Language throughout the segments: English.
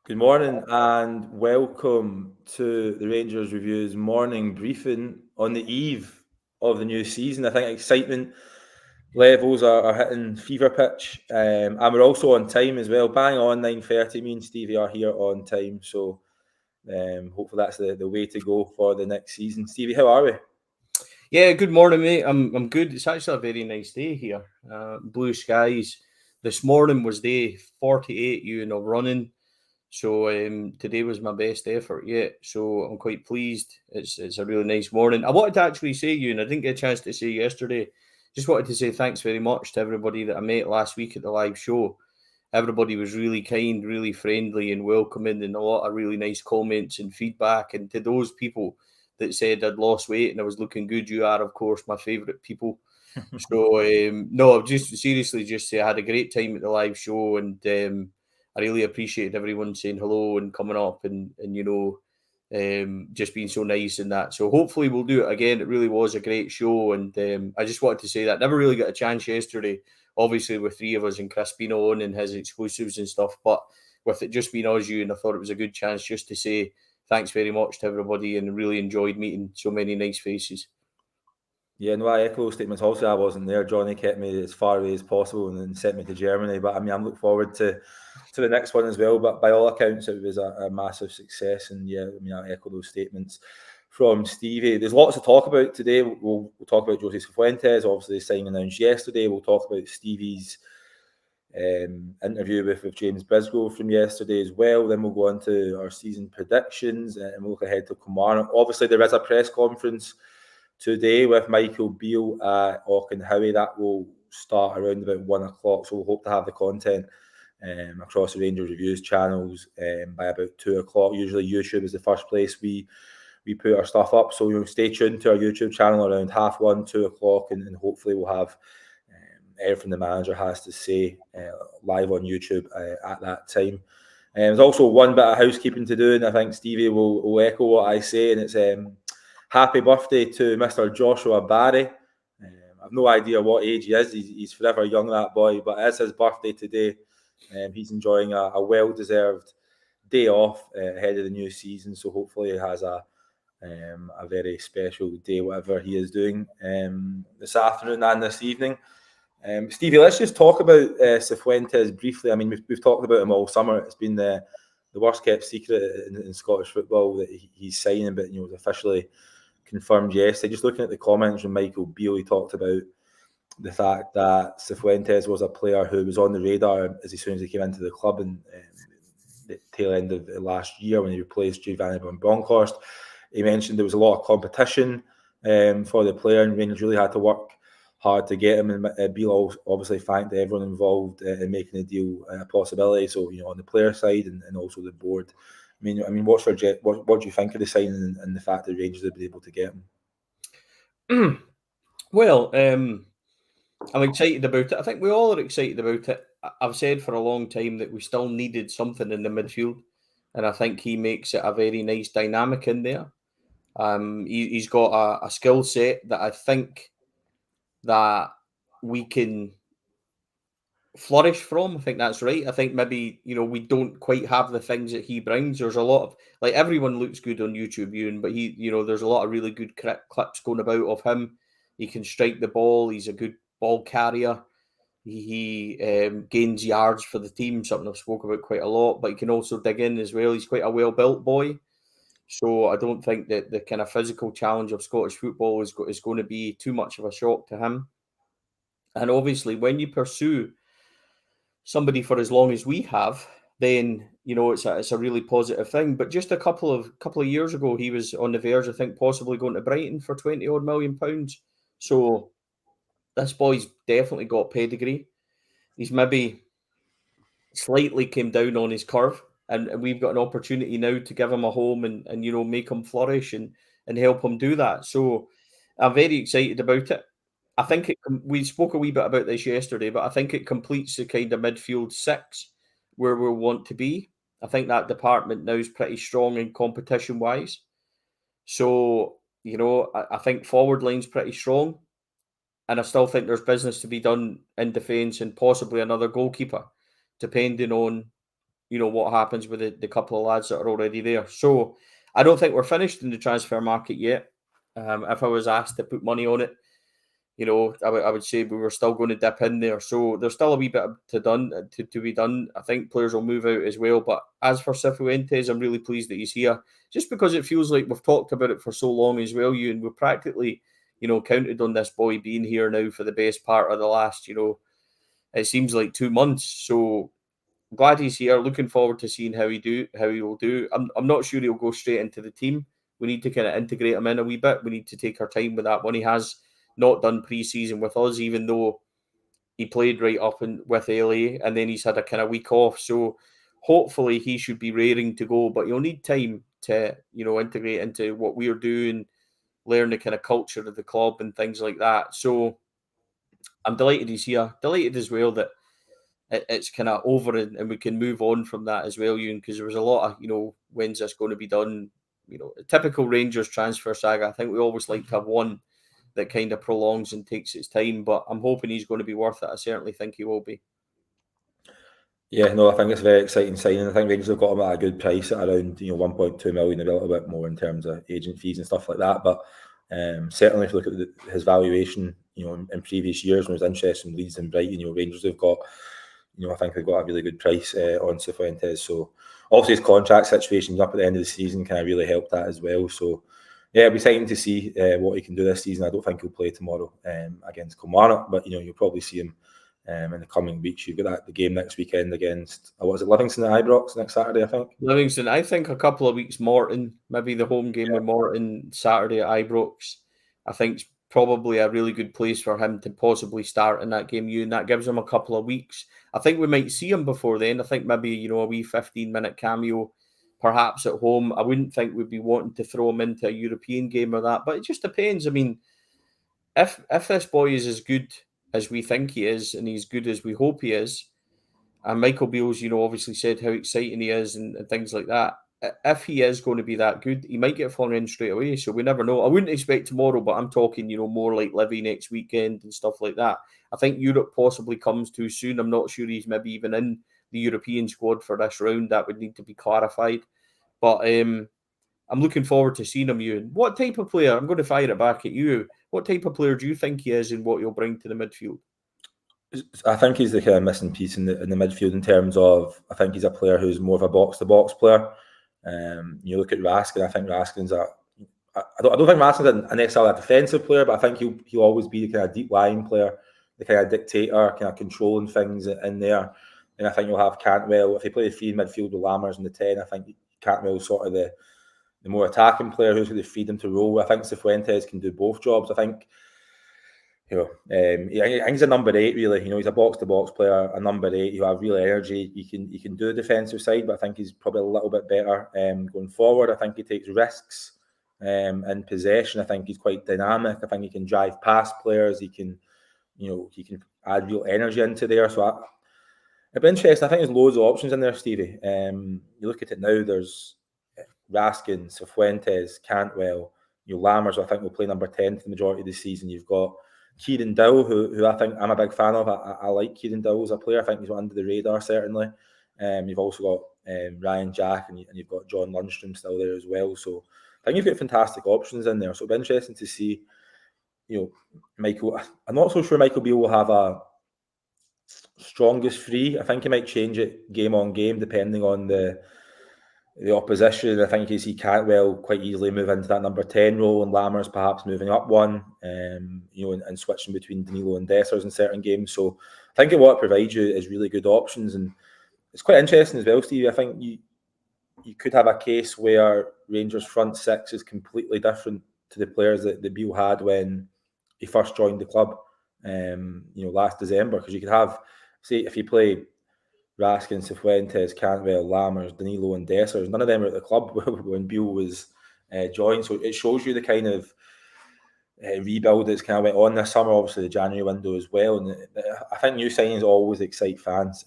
Good morning and welcome to the Rangers Reviews morning briefing on the eve of the new season. I think excitement levels are hitting fever pitch, and we're also on time as well. Bang on 9:30. Me and Stevie are here on time, so hopefully that's the way to go for the next season. Stevie, how are we? Yeah, good morning, mate. I'm good. It's actually a very nice day here. Blue skies. This morning was day 48, Euan, of running. So today was my best effort yet. So I'm quite pleased. It's a really nice morning. I wanted to actually say, Euan, I didn't get a chance to say yesterday. Just wanted to say thanks very much to everybody that I met last week at the live show. Everybody was really kind, really friendly and welcoming, and a lot of really nice comments and feedback. And to those people that said I'd lost weight and I was looking good, you are, of course, my favourite people. So, no, just seriously, just say I had a great time at the live show, and I really appreciated everyone saying hello and coming up and just being so nice and that. So hopefully we'll do it again. It really was a great show, and I just wanted to say that. Never really got a chance yesterday, obviously with three of us and Crispino on and his exclusives and stuff, but with it just being us, you, and I thought it was a good chance just to say thanks very much to everybody and really enjoyed meeting so many nice faces. Yeah, no, I echo those statements. Also, I wasn't there. Johnny kept me as far away as possible and then sent me to Germany. But I mean, I'm looking forward to the next one as well. But by all accounts, it was a massive success. And yeah, I mean, I echo those statements from Stevie. There's lots to talk about today. We'll talk about Jose Cifuentes, obviously the signing announced yesterday. We'll talk about Stevie's interview with James Bisgrove from yesterday as well. Then we'll go on to our season predictions and we'll look ahead to Kilmarnock. Obviously, there is a press conference today with Michael Beale at Auchenhowie. That will start around about 1 o'clock. So we'll hope to have the content across the Rangers Reviews channels by about 2 o'clock. Usually YouTube is the first place we put our stuff up. So stay tuned to our YouTube channel around 1:30, 2 o'clock, and hopefully we'll have everything the manager has to say live on YouTube at that time. There's also one bit of housekeeping to do, and I think Stevie will echo what I say, and it's happy birthday to Mr. Joshua Barry. I've no idea what age he is. He's forever young, that boy, but it's his birthday today. He's enjoying a well-deserved day off ahead of the new season, so hopefully he has a very special day, whatever he is doing this afternoon and this evening. Stevie, let's just talk about Cifuentes briefly. I mean, we've talked about him all summer. It's been the worst kept secret in Scottish football that he's signing, but it was officially confirmed yesterday. Just looking at the comments from Michael Beale, he talked about the fact that Cifuentes was a player who was on the radar as soon as he came into the club in the tail end of last year when he replaced Giovanni Bronckhorst. He mentioned there was a lot of competition for the player, and Rangers really had to work hard to get him. And Beale obviously thanked everyone involved in making the deal a possibility. So on the player side and also the board. I mean, what do you think of the signing and the fact that Rangers have been able to get him? Well, I'm excited about it. I think we all are excited about it. I've said for a long time that we still needed something in the midfield, and I think he makes it a very nice dynamic in there. He's got a skill set that I think that we can flourish from. I think that's right. I think maybe we don't quite have the things that he brings. There's a lot of everyone looks good on YouTube, Euan, but there's a lot of really good clips going about of him. He can strike the ball. He's a good ball carrier. He gains yards for the team, something I've spoke about quite a lot. But he can also dig in as well. He's quite a well built boy. So I don't think that the kind of physical challenge of Scottish football is going to be too much of a shock to him. And obviously, when you pursue somebody for as long as we have, then it's a really positive thing. But just a couple of years ago, he was on the verge, I think, possibly going to Brighton for £20 million. So this boy's definitely got pedigree. He's maybe slightly came down on his curve, and we've got an opportunity now to give him a home and make him flourish and help him do that. So I'm very excited about it. I think we spoke a wee bit about this yesterday, but I think it completes the kind of midfield six where we want to be. I think that department now is pretty strong in competition-wise. So, I think forward line's pretty strong. And I still think there's business to be done in defence and possibly another goalkeeper, depending on what happens with the couple of lads that are already there. So I don't think we're finished in the transfer market yet. If I was asked to put money on it, I would say we were still going to dip in there. So there's still a wee bit to be done. I think players will move out as well. But as for Cifuentes, I'm really pleased that he's here, just because it feels like we've talked about it for so long as well, and we've practically, counted on this boy being here now for the best part of the last, it seems like 2 months. So glad he's here. Looking forward to seeing how he will do. I'm not sure he'll go straight into the team. We need to kind of integrate him in a wee bit. We need to take our time with that one. He has not done pre-season with us, even though he played right up with LA, and then he's had a kind of week off. So hopefully he should be raring to go, but you'll need time to, integrate into what we're doing, learn the kind of culture of the club and things like that. So I'm delighted he's here. Delighted as well that it's kind of over and we can move on from that as well, Euan, because there was a lot of, when's this going to be done? A typical Rangers transfer saga. I think we always like to have one that kind of prolongs and takes its time, but I'm hoping he's going to be worth it. I certainly think he will be. Yeah, no, I think it's a very exciting signing. I think Rangers have got him at a good price at around 1.2 million, a little bit more in terms of agent fees and stuff like that. But certainly, if you look at his valuation, in previous years when he was interested in Leeds and Brighton, Rangers have got, I think they've got a really good price on Cifuentes. So obviously his contract situation up at the end of the season kind of really helped that as well. So yeah, it'll be exciting to see what he can do this season. I don't think he'll play tomorrow against Kilmarnock, but you'll probably see him in the coming weeks. You've got the game next weekend against Livingston at Ibrox next Saturday, I think. Livingston, I think a couple of weeks. Morton, maybe the home game with Morton Saturday at Ibrox. I think probably a really good place for him to possibly start in that game, and that gives him a couple of weeks. I think we might see him before then. I think maybe, a wee 15-minute cameo, perhaps at home. I wouldn't think we'd be wanting to throw him into a European game or that, but it just depends. I mean, if this boy is as good as we think he is, and he's good as we hope he is, and Michael Beale's, obviously said how exciting he is and things like that. If he is going to be that good, he might get flung in straight away. So we never know. I wouldn't expect tomorrow, but I'm talking, more like Livy next weekend and stuff like that. I think Europe possibly comes too soon. I'm not sure he's maybe even in the European squad for this round. That would need to be clarified. But I'm looking forward to seeing him, Euan. What type of player, I'm going to fire it back at you, what type of player do you think he is and what he'll bring to the midfield? I think he's the kind of missing piece in the midfield in terms of, I think he's a player who's more of a box-to-box player. You look at Raskin, I think Raskin's I don't think Raskin's necessarily a defensive player, but I think he'll always be the kind of deep lying player, the kind of dictator, kind of controlling things in there. And I think you'll have Cantwell. If he plays 3 in midfield with Lammers in the 10, I think Cantwell's sort of the more attacking player who's going to feed him to roll. I think Cifuentes can do both jobs. I think I think he's a number 8 really. He's a box-to-box player, a number 8. You have real energy. He can do the defensive side, but I think he's probably a little bit better going forward. I think he takes risks in possession. I think he's quite dynamic. I think he can drive past players. He can add real energy into there. So it'd be interesting. I think there's loads of options in there, Stevie. You look at it now. There's Raskin, Cifuentes, Cantwell, Lammers. I think will play number 10 for the majority of the season. You've got Kieran Dowell, who I think I'm a big fan of. I like Kieran Dowell as a player. I think he's under the radar, certainly. You've also got Ryan Jack and you've got John Lundstrom still there as well. So I think you've got fantastic options in there. So it'll be interesting to see, Michael. I'm not so sure Michael Beale will have a strongest three. I think he might change it game on game depending on the opposition. I think you see Cantwell quite easily move into that number 10 role, and Lammers perhaps moving up one, and switching between Danilo and Dessers in certain games. So I think what it provides you is really good options, and it's quite interesting as well, Steve. I think you could have a case where Rangers front 6 is completely different to the players that Beale had when he first joined the club, last December, because you could have, say, if you play Raskin, Cifuentes, Cantwell, Lammers, Danilo and Dessers, none of them were at the club when Beale was joined. So it shows you the kind of rebuild that's kind of went on this summer, obviously the January window as well. And I think new signings always excite fans.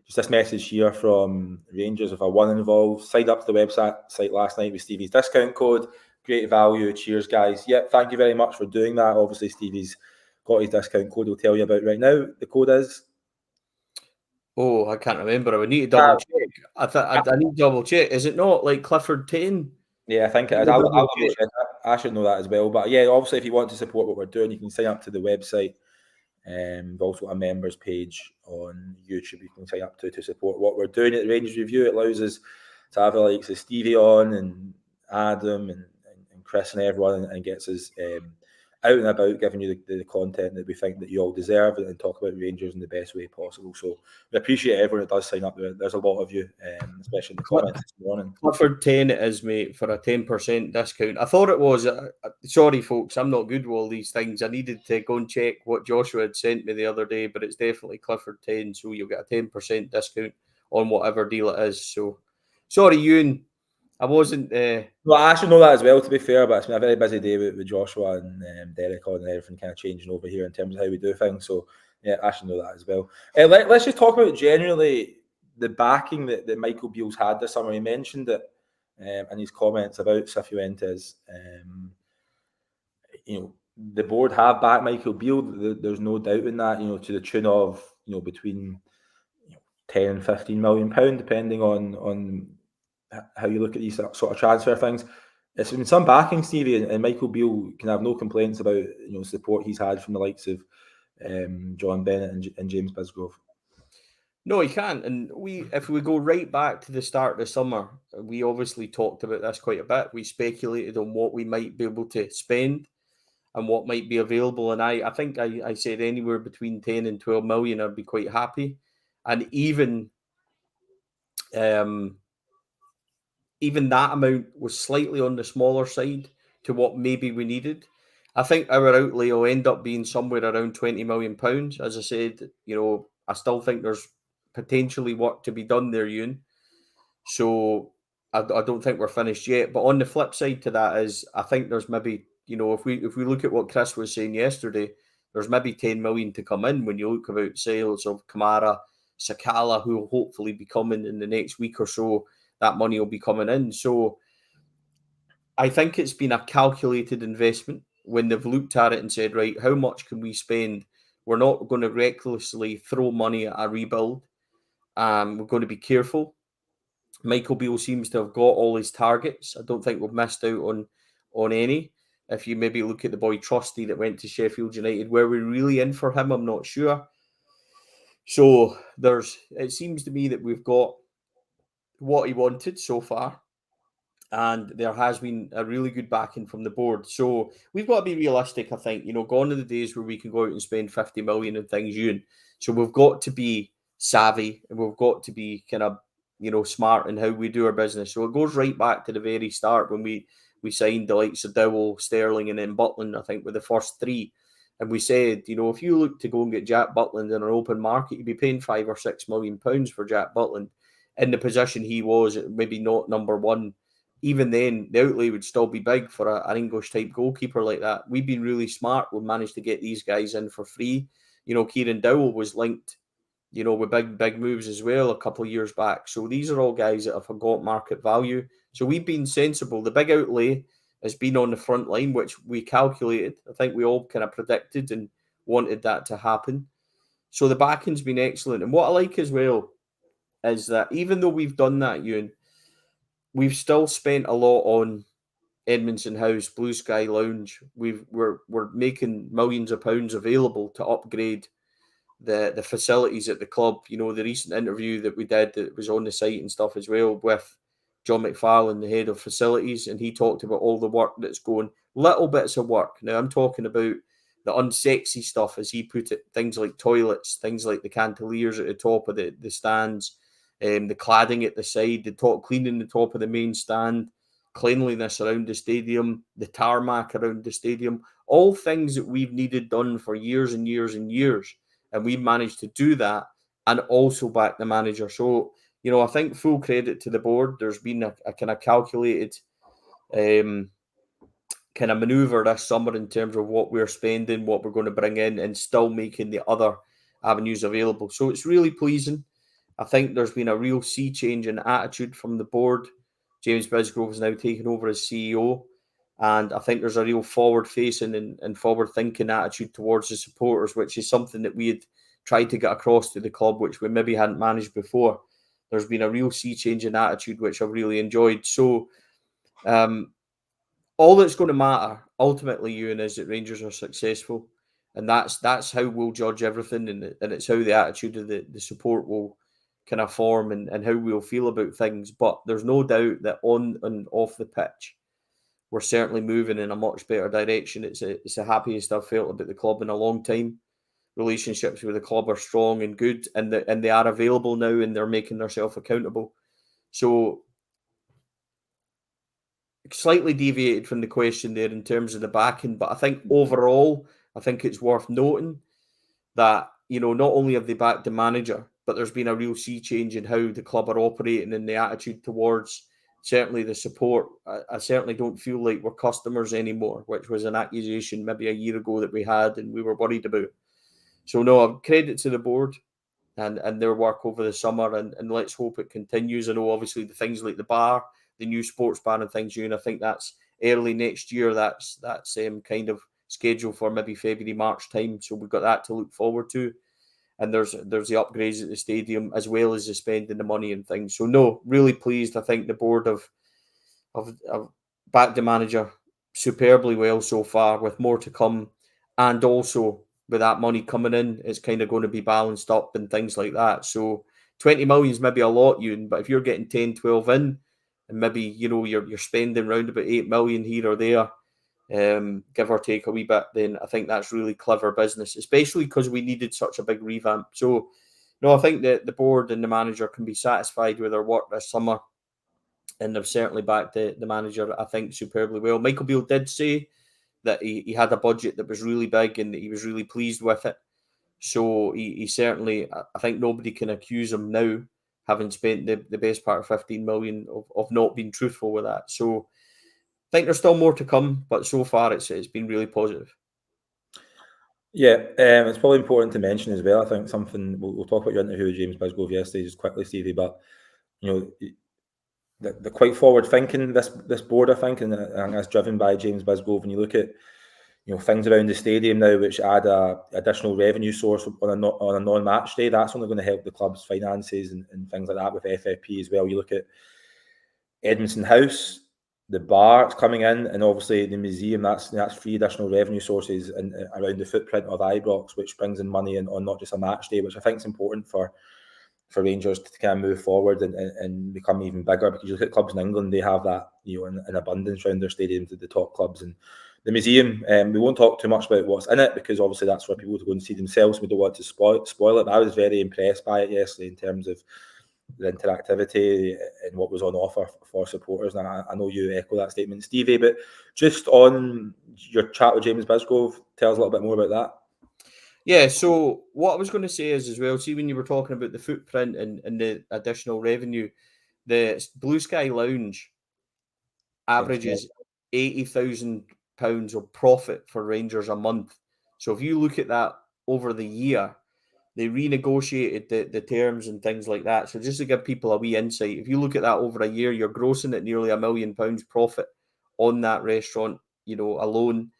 Just this message here from Rangers: if I won involved, signed up to the website last night with Stevie's discount code. Great value. Cheers, guys. Yep, thank you very much for doing that. Obviously, Stevie's got his discount code he'll tell you about right now. The code is Oh, I can't remember. I would need to double check. I need to double check. Is it not like Clifford 10? Yeah, I think it is. I'll double check. I should know that as well. But yeah, obviously, if you want to support what we're doing, you can sign up to the website. We've also got a members page on YouTube you can sign up to support what we're doing at the Rangers Review. It allows us to have the likes of Stevie on and Adam and Chris and everyone, and gets us out and about, giving you the content that we think that you all deserve, and talk about Rangers in the best way possible. So we appreciate everyone that does sign up. There's a lot of you, especially in the comments this morning. Clifford 10 it is, mate, for a 10% discount. I thought it was. Sorry, folks, I'm not good with all these things. I needed to go and check what Joshua had sent me the other day, but it's definitely Clifford 10, so you'll get a 10% discount on whatever deal it is. So, sorry, Euan, I wasn't... Well, I should know that as well, to be fair, but it's been a very busy day with Joshua and Derek on and everything kind of changing over here in terms of how we do things. So, yeah, I should know that as well. Let's just talk about generally the backing that Michael Beale's had this summer. He mentioned it in his comments about Cifuentes. The board have backed Michael Beale. There's no doubt in that, to the tune of, between 10 and 15 million pound, depending on how you look at these sort of transfer things. It's been some backing, Stevie, and Michael Beale can have no complaints about support he's had from the likes of John Bennett and James Bisgrove. No, he can't. And if we go right back to the start of the summer, we obviously talked about this quite a bit. We speculated on what we might be able to spend and what might be available. And I think I said anywhere between 10 and 12 million, I'd be quite happy. And even that amount was slightly on the smaller side to what maybe we needed. I think our outlay will end up being somewhere around £20 million. As I said, I still think there's potentially work to be done there, Euan. So I don't think we're finished yet. But on the flip side to that is, I think there's maybe, if we look at what Chris was saying yesterday, there's maybe 10 million to come in when you look about sales of Kamara, Sakala, who will hopefully be coming in the next week or so. That money will be coming in. So I think it's been a calculated investment when they've looked at it and said, right, how much can we spend? We're not going to recklessly throw money at a rebuild. We're going to be careful. Michael Beale seems to have got all his targets. I don't think we've missed out on any. If you maybe look at the boy Trusty that went to Sheffield United, were we really in for him? I'm not sure. So it seems to me that we've got what he wanted so far, and there has been a really good backing from the board. So we've got to be realistic, I think. Gone are the days where we can go out and spend 50 million and things, Euan. So we've got to be savvy, and we've got to be kind of, smart in how we do our business. So it goes right back to the very start when we signed the likes of Dowell, Sterling, and then Butland, I think, were the first three. And we said, if you look to go and get Jack Butland in an open market, you'd be paying £5 or £6 million for Jack Butland in the position he was, maybe not number one. Even then, the outlay would still be big for an English-type goalkeeper like that. We've been really smart. We've managed to get these guys in for free. Kieran Dowell was linked, with big moves as well a couple of years back. So these are all guys that have got market value. So we've been sensible. The big outlay has been on the front line, which we calculated. I think we all kind of predicted and wanted that to happen. So the backing's been excellent. And what I like as well is that even though we've done that, Euan, we've still spent a lot on Edmondson House, Blue Sky Lounge. We're making millions of pounds available to upgrade the facilities at the club. The recent interview that we did that was on the site and stuff as well with John McFarlane, the head of facilities, and he talked about all the work that's going, little bits of work. Now I'm talking about the unsexy stuff, as he put it, things like toilets, things like the cantileers at the top of the stands, the cladding at the side, cleaning the top of the main stand, cleanliness around the stadium, the tarmac around the stadium, all things that we've needed done for years and years and years. And we've managed to do that and also back the manager. So, I think full credit to the board. There's been a kind of calculated kind of maneuver this summer in terms of what we're spending, what we're going to bring in, and still making the other avenues available. So it's really pleasing. I think there's been a real sea change in attitude from the board. James Bisgrove has now taken over as CEO. And I think there's a real forward-facing and forward-thinking attitude towards the supporters, which is something that we had tried to get across to the club, which we maybe hadn't managed before. There's been a real sea change in attitude, which I've really enjoyed. So all that's going to matter ultimately, Euan, is that Rangers are successful, and that's how we'll judge everything, and it's how the attitude of the support will kind of form, and how we'll feel about things. But there's no doubt that on and off the pitch, we're certainly moving in a much better direction. It's the happiest I've felt about the club in a long time. Relationships with the club are strong and good, and they are available now, and they're making themselves accountable. So slightly deviated from the question there in terms of the backing, but I think overall, I think it's worth noting that, not only have they backed the manager, but there's been a real sea change in how the club are operating and the attitude towards certainly the support. I certainly don't feel like we're customers anymore, which was an accusation maybe a year ago that we had and we were worried about. So no, credit to the board and their work over the summer, and let's hope it continues. I know obviously the things like the bar, the new sports bar and things, I think that's early next year. That's kind of scheduled for maybe February, March time. So we've got that to look forward to. And there's the upgrades at the stadium, as well as the spending the money and things. So no, really pleased. I think the board have backed the manager superbly well so far, with more to come. And also with that money coming in, it's kind of going to be balanced up and things like that. So 20 million is maybe a lot, Euan, but if you're getting 10, 12 in, and maybe, you're spending around about 8 million here or there, give or take a wee bit, then I think that's really clever business, especially because we needed such a big revamp. So, no, I think that the board and the manager can be satisfied with their work this summer, and they've certainly backed the manager, I think, superbly well. Michael Beale did say that he had a budget that was really big and that he was really pleased with it. So he certainly, I think nobody can accuse him now, having spent the best part of 15 million, of not being truthful with that. So I think there's still more to come, but so far it's been really positive. Yeah, it's probably important to mention as well. I think something we'll talk about your interview with James Bisgrove yesterday just quickly, Stevie, but they're quite forward thinking, this board, I think, and that's driven by James Bisgrove. When you look at things around the stadium now, which add a additional revenue source on a non-match day, that's only going to help the club's finances and things like that with FFP as well. You look at Edmondson House, the bar it's coming in, and obviously the museum. That's 3 additional revenue sources around the footprint of Ibrox, which brings in money on not just a match day, which I think is important for Rangers to kind of move forward and become even bigger. Because you look at clubs in England, they have that in abundance around their stadiums, the top clubs. And the museum, we won't talk too much about what's in it, because obviously that's for people to go and see themselves. We don't want to spoil it, but I was very impressed by it yesterday in terms of the interactivity and what was on offer for supporters. And I know you echo that statement, Stevie, but just on your chat with James Bisgrove, tell us a little bit more about that. Yeah, so what I was going to say is as well, see, when you were talking about the footprint and the additional revenue, the Blue Sky Lounge averages £80,000 of profit for Rangers a month. So if you look at that over the year, they renegotiated the terms and things like that. So just to give people a wee insight, if you look at that over a year, you're grossing at nearly £1 million profit on that restaurant, alone,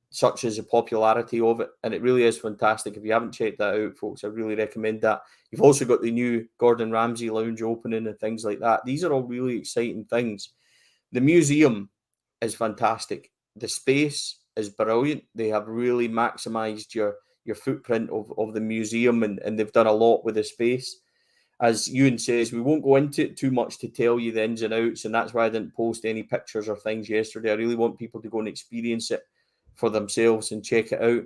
such as the popularity of it. And it really is fantastic. If you haven't checked that out, folks, I really recommend that. You've also got the new Gordon Ramsay lounge opening and things like that. These are all really exciting things. The museum is fantastic. The space is brilliant. They have really maximised your footprint of the museum, and they've done a lot with the space. As Euan says, we won't go into it too much to tell you the ins and outs, and that's why I didn't post any pictures or things yesterday. I really want people to go and experience it for themselves and check it out.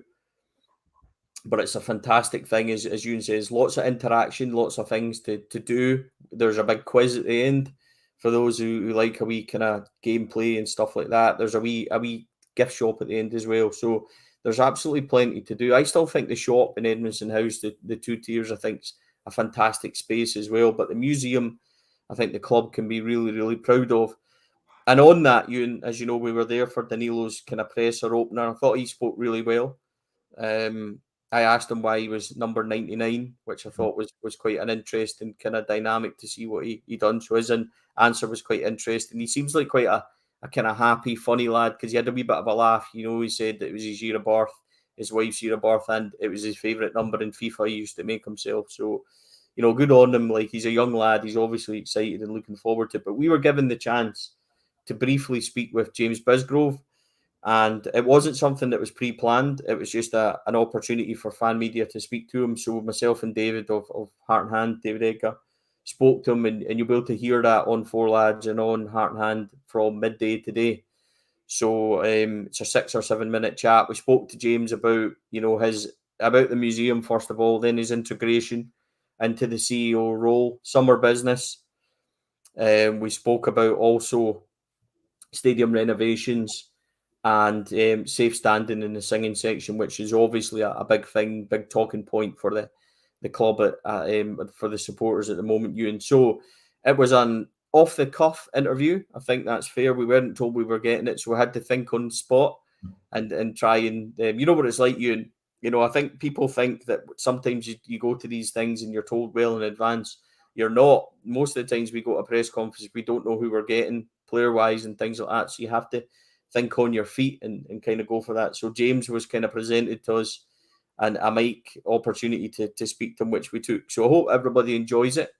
But it's a fantastic thing, as Euan says, lots of interaction, lots of things to do. There's a big quiz at the end for those who like a wee kind of gameplay and stuff like that. There's a wee gift shop at the end as well. So there's absolutely plenty to do. I still think the shop in Edmondson House, the 2 tiers, I think is a fantastic space as well. But the museum, I think the club can be really, really proud of. And on that, Euan, as you know, we were there for Danilo's kind of presser opener. I thought he spoke really well. I asked him why he was number 99, which I thought was quite an interesting kind of dynamic to see what he done. So his answer was quite interesting. He seems like quite a kind of happy, funny lad, because he had a wee bit of a laugh. He said that it was his year of birth his wife's year of birth, and it was his favourite number in FIFA he used to make himself. So, good on him. Like, he's a young lad. He's obviously excited and looking forward to it. But we were given the chance to briefly speak with James Bisgrove, and it wasn't something that was pre-planned. It was just an opportunity for fan media to speak to him. So myself and David of Heart and Hand, David Edgar, spoke to him, and you'll be able to hear that on Four Lads and on Heart and Hand from midday today. So it's a 6 or 7 minute chat. We spoke to James about about the museum first of all, then his integration into the CEO role, summer business. We spoke about also stadium renovations and safe standing in the singing section, which is obviously a big thing, big talking point for the club for the supporters at the moment, Euan. So it was an off the cuff interview. I think that's fair. We weren't told we were getting it, so we had to think on the spot and try and you know what it's like, Euan. I think people think that sometimes you go to these things and you're told well in advance. You're not. Most of the times we go to a press conference, we don't know who we're getting player wise and things like that. So you have to think on your feet and kind of go for that. So James was kind of presented to us and a mic opportunity to speak to him, which we took. So I hope everybody enjoys it.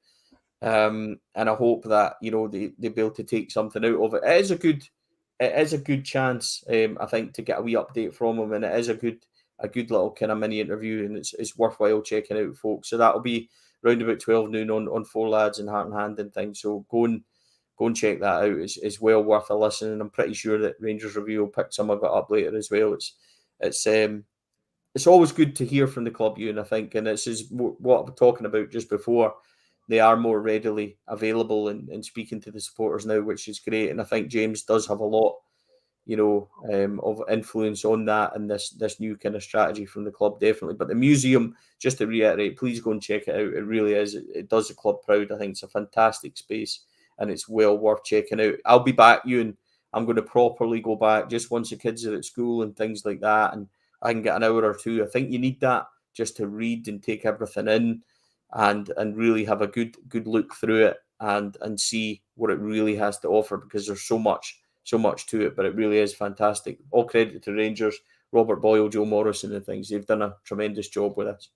And I hope that, they'll be able to take something out of it. It is a good chance, I think, to get a wee update from him. And it is a good little kind of mini interview, and it's worthwhile checking out, folks. So that'll be round about 12 noon on Four Lads and Heart and Hand and things. So go and check that out. It's well worth a listen, and I'm pretty sure that Rangers Review will pick some of it up later as well. It's always good to hear from the club, Euan, I think, and this is what I'm talking about just before. They are more readily available and speaking to the supporters now, which is great. And I think James does have a lot, of influence on that and this new kind of strategy from the club, definitely. But the museum, just to reiterate, please go and check it out. It really is. It does the club proud. I think it's a fantastic space, and it's well worth checking out. I'll be back, Euan. I'm going to properly go back just once the kids are at school and things like that, and I can get an hour or two. I think you need that just to read and take everything in and really have a good look through it and see what it really has to offer, because there's so much to it, but it really is fantastic. All credit to Rangers, Robert Boyle, Joe Morrison and things. They've done a tremendous job with this.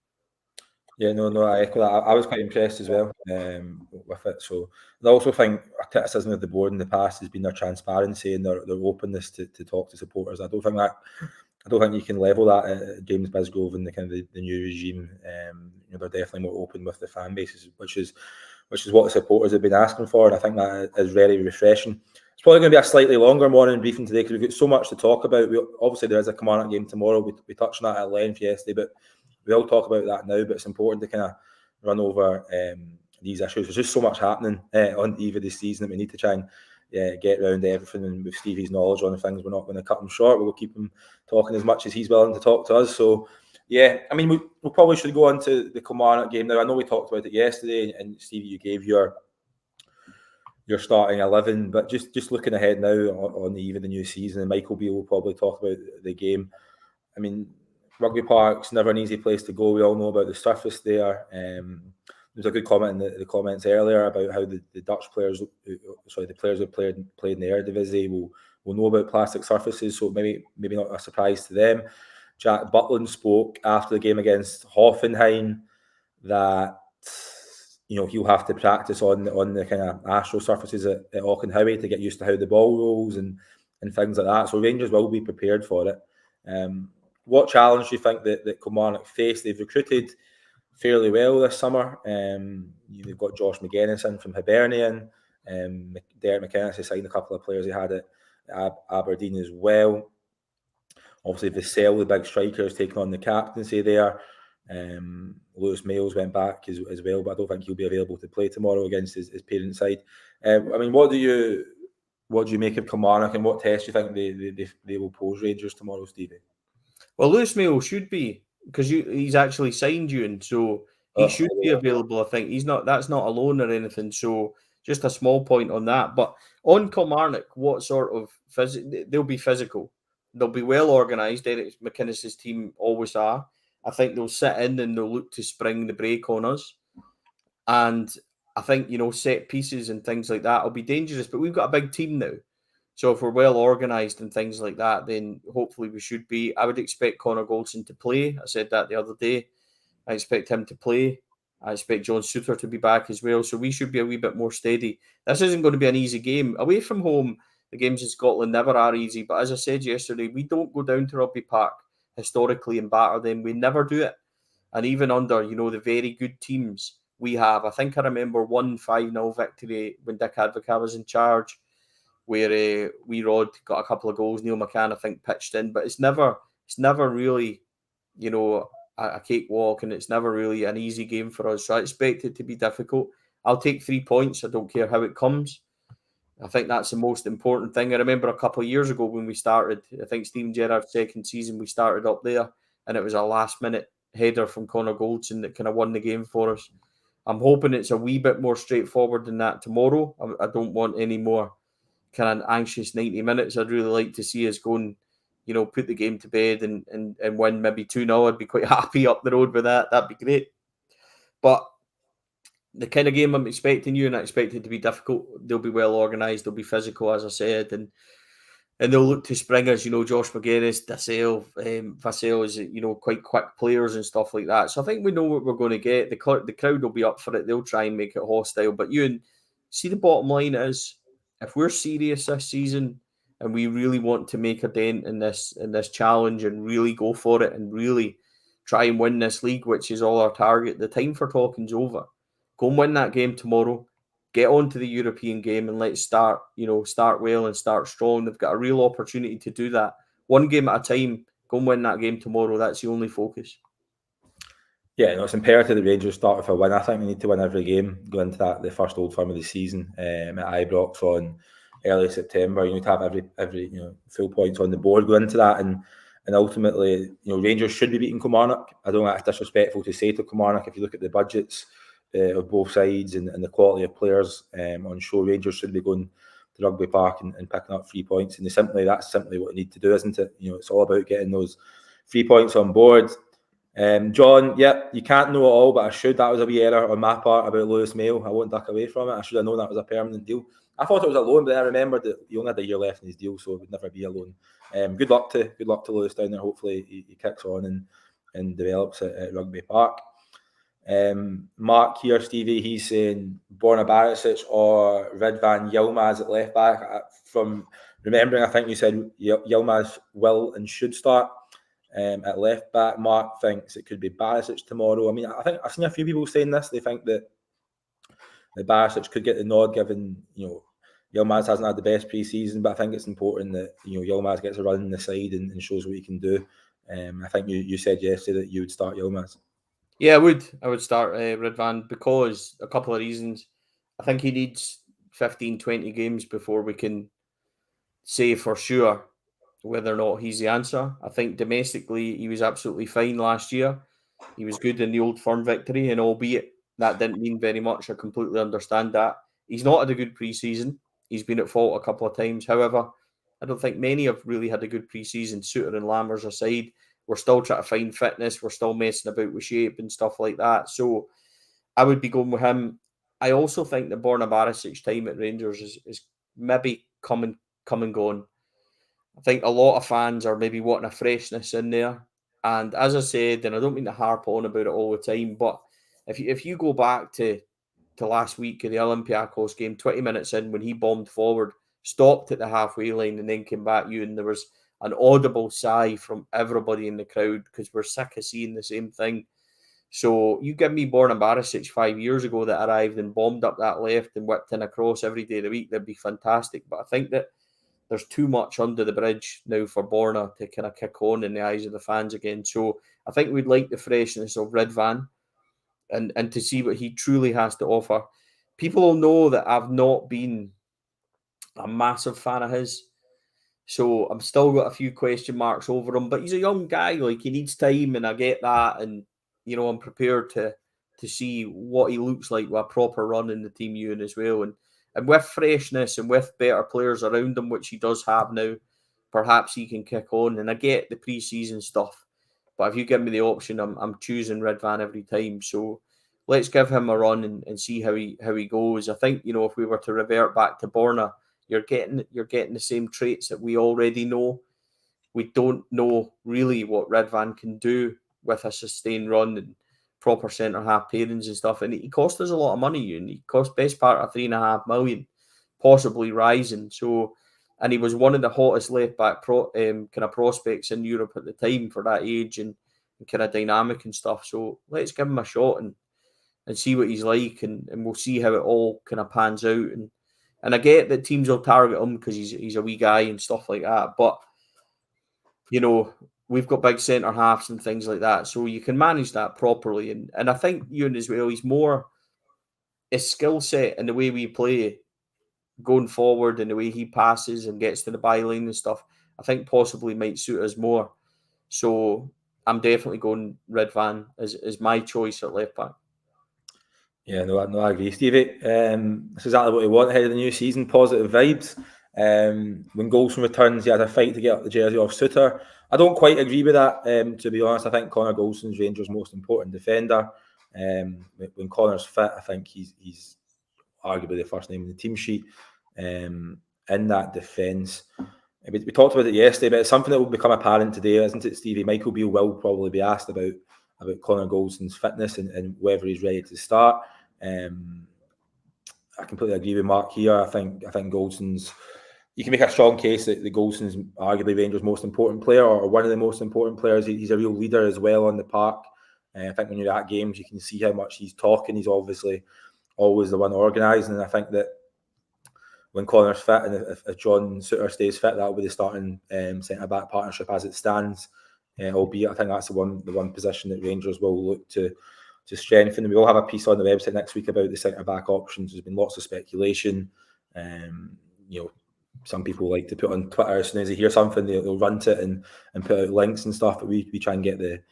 Yeah, no, I echo that. I was quite impressed as well with it. So I also think a criticism of the board in the past has been their transparency and their openness to talk to supporters. I don't think you can level that at James Bisgrove and the kind of the new regime. They're definitely more open with the fan bases, which is what the supporters have been asking for, and I think that is very refreshing. It's probably going to be a slightly longer morning briefing today because we've got so much to talk about. Obviously, there is a Kilmarnock game tomorrow. We touched on that at length yesterday, but we'll talk about that now. But it's important to kind of run over these issues. There's just so much happening on EVA this season that we need to try and get around to everything. And with Stevie's knowledge on things, we're not going to cut him short. We'll keep him talking as much as he's willing to talk to us. So, yeah, I mean, we probably should go on to the Kilmarnock game now. I know we talked about it yesterday, and Stevie, you gave your starting 11, but just looking ahead now on even the new season, and Michael Beale will probably talk about the game. I mean, Rugby Park's never an easy place to go. We all know about the surface there. There's a good comment in the comments earlier about how the Dutch players, the players who played in the Eredivisie will know about plastic surfaces, so maybe not a surprise to them. Jack Butland spoke after the game against Hoffenheim that he'll have to practice on the kind of astro surfaces at Auchenhowie to get used to how the ball rolls and things like that. So Rangers will be prepared for it. What challenge do you think that Kilmarnock face? They've recruited fairly well this summer. They've got Josh McGuinness in from Hibernian. Derek McInnes has signed a couple of players he had at Aberdeen as well. Obviously, Vassell, the big striker, has taken on the captaincy there. Lewis Mayles went back as well, but I don't think he'll be available to play tomorrow against his parent side. I mean, what do you make of Kilmarnock, and what test do you think they will pose Rangers tomorrow, Stevie? Well, Lewis Mayles should be, because he's actually signed you, and so he should be available. I think that's not a loan or anything. So just a small point on that. But on Kilmarnock, what sort of they'll be physical. They'll be well organised. Derek McInnes' team always are. I think they'll sit in and they'll look to spring the break on us. And I think, set pieces and things like that will be dangerous. But we've got a big team now. So if we're well organised and things like that, then hopefully we should be. I would expect Connor Goldson to play. I said that the other day. I expect him to play. I expect John Souther to be back as well. So we should be a wee bit more steady. This isn't going to be an easy game. Away from home, the games in Scotland never are easy. But as I said yesterday, we don't go down to Rugby Park historically and batter them. We never do it. And even under, the very good teams we have. I think I remember one 5-0 victory when Dick Advocaat was in charge, where Wee Rod got a couple of goals. Neil McCann, I think, pitched in. But it's never really, a cakewalk, and it's never really an easy game for us. So I expect it to be difficult. I'll take 3 points. I don't care how it comes. I think that's the most important thing. I remember a couple of years ago when we started, I think Stephen Gerrard's second season, we started up there, and it was a last-minute header from Connor Goldson that kind of won the game for us. I'm hoping it's a wee bit more straightforward than that tomorrow. I don't want any more kind of anxious 90 minutes. I'd really like to see us go and, put the game to bed and win maybe 2-0. I'd be quite happy up the road with that. That'd be great. But the kind of game I'm expecting, and I expect it to be difficult. They'll be well organised. They'll be physical, as I said, and they'll look to springers. Josh McGuinness, Vassell is quite quick players and stuff like that. So I think we know what we're going to get. The crowd will be up for it. They'll try and make it hostile. But Euan, see, the bottom line is, if we're serious this season and we really want to make a dent in this challenge and really go for it and really try and win this league, which is all our target, the time for talking's over. Go and win that game tomorrow. Get on to the European game and let's start well and start strong. They've got a real opportunity to do that. One game at a time. Go and win that game tomorrow. That's the only focus. Yeah, it's imperative that Rangers start with a win. I think we need to win every game, go into the first Old Firm of the season at Ibrox on early September. You need to have every full points on the board, go into that, and ultimately, Rangers should be beating Kilmarnock. I don't think it's disrespectful to say to Kilmarnock, if you look at the budgets of both sides and the quality of players on show, Rangers should be going to Rugby Park and picking up 3 points. And that's simply what we need to do, isn't it? It's all about getting those 3 points on board. John, you can't know it all, but I should. That was a wee error on my part about Lewis Mayo. I won't duck away from it. I should have known that was a permanent deal. I thought it was a loan, but then I remembered that he only had a year left in his deal, so it would never be a loan. Good luck to Lewis down there. Hopefully he kicks on and develops at Rugby Park. Mark here, Stevie, he's saying Borna Barisic or Ridvan Yilmaz at left back. From remembering, I think you said Yilmaz will and should start at left back. Mark thinks it could be Barisic tomorrow. I mean, I think I've seen a few people saying this. They think that Barisic could get the nod, given Yilmaz hasn't had the best pre-season, but I think it's important that Yilmaz gets a run in the side and shows what he can do. I think you said yesterday that you would start Yilmaz. Yeah, I would start Ridvan because a couple of reasons. I think he needs 15, 20 games before we can say for sure whether or not he's the answer. I think domestically he was absolutely fine last year. He was good in the Old Firm victory, and albeit that didn't mean very much, I completely understand that. He's not had a good pre-season. He's been at fault a couple of times. However, I don't think many have really had a good pre-season, Souther and Lammers aside. We're still trying to find fitness. We're still messing about with shape and stuff like that. So I would be going with him. I also think that Borna Barisic's time at Rangers is maybe come and gone. I think a lot of fans are maybe wanting a freshness in there. And as I said, and I don't mean to harp on about it all the time, but if you go back to last week of the Olympiacos game, 20 minutes in when he bombed forward, stopped at the halfway line and then came back, and there was an audible sigh from everybody in the crowd because we're sick of seeing the same thing. So you give me Borna Barisic 5 years ago that arrived and bombed up that left and whipped in across every day of the week, that'd be fantastic. But I think that there's too much under the bridge now for Borna to kind of kick on in the eyes of the fans again. So I think we'd like the freshness of Ridvan and to see what he truly has to offer. People will know that I've not been a massive fan of his. So I'm still got a few question marks over him, but he's a young guy. Like, he needs time, and I get that. And I'm prepared to see what he looks like with a proper run in the team Euan as well. And with freshness and with better players around him, which he does have now, perhaps he can kick on. And I get the pre-season stuff, but if you give me the option, I'm choosing Ridvan every time. So let's give him a run and see how he goes. I think if we were to revert back to Borna, you're getting the same traits that we already know. We don't know really what Redvan can do with a sustained run and proper centre half pairings and stuff. And he cost us a lot of money, and he cost best part of 3.5 million, possibly rising. So, and he was one of the hottest left back kind of prospects in Europe at the time for that age and kind of dynamic and stuff. So let's give him a shot and see what he's like, and we'll see how it all kind of pans out. And I get that teams will target him because he's a wee guy and stuff like that, but you know, we've got big centre halves and things like that, so you can manage that properly. And I think Euan as well, he's more his skill set and the way we play going forward and the way he passes and gets to the byline and stuff, I think possibly might suit us more. So I'm definitely going Redvan as my choice at left back. Yeah, no, I agree, Stevie. That's exactly what we want ahead of the new season. Positive vibes. When Goldson returns, he has a fight to get up the jersey off Suter. I don't quite agree with that, to be honest. I think Connor Goldson's Rangers' most important defender. When Connor's fit, I think he's arguably the first name in the team sheet in that defence. We talked about it yesterday, but it's something that will become apparent today, isn't it, Stevie? Michael Beale will probably be asked about Connor Goldson's fitness and whether he's ready to start. I completely agree with Mark here. I think Goldson's. You can make a strong case that the Goldson's arguably Rangers' most important player or one of the most important players. He's a real leader as well on the park. I think when you're at games, you can see how much he's talking. He's obviously always the one organising, and I think that when Connor's fit and if John Suter stays fit, that'll be the starting centre back partnership as it stands. Albeit, I think that's the one position that Rangers will look to strengthen. We will have a piece on the website next week about the centre back options. There's been lots of speculation. Some people like to put on Twitter as soon as they hear something, they'll run to it and put out links and stuff. But we try and get the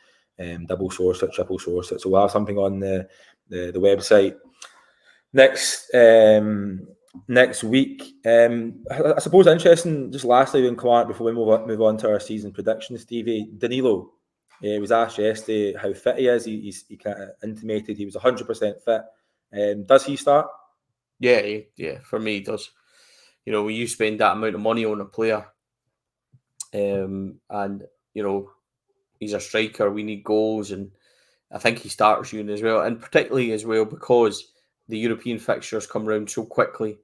double source it, triple source it. So we'll have something on the website next week. I suppose interesting, just lastly, in Kilmarnock, before we move on to our season predictions, Stevie, Danilo. He was asked yesterday how fit he is. He kind of intimated he was 100% fit. Does he start? Yeah, for me, he does. You know, when you spend that amount of money on a player, and you know, he's a striker, we need goals, and I think he starts Euan as well, and particularly as well because the European fixtures come round so quickly.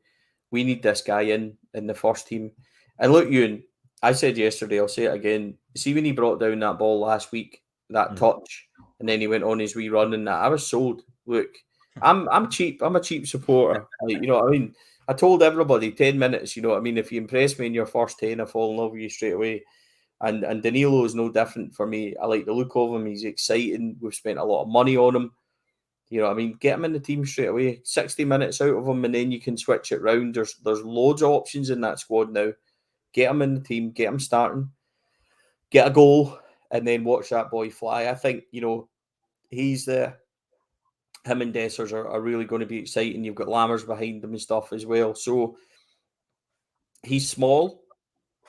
We need this guy in the first team. And look, Euan, I said yesterday, I'll say it again. See when he brought down that ball last week, that touch, and then he went on his wee run and that. I was sold. Look, I'm cheap. I'm a cheap supporter. Like, you know what I mean? I told everybody 10 minutes, you know what I mean? If you impress me in your first 10, I fall in love with you straight away. And Danilo is no different for me. I like the look of him. He's exciting. We've spent a lot of money on him. You know what I mean? Get him in the team straight away. 60 minutes out of him, and then you can switch it round. There's loads of options in that squad now. Get him in the team. Get him starting. Get a goal, and then watch that boy fly. I think, you know, him and Dessers are really going to be exciting. You've got Lammers behind them and stuff as well. So he's small.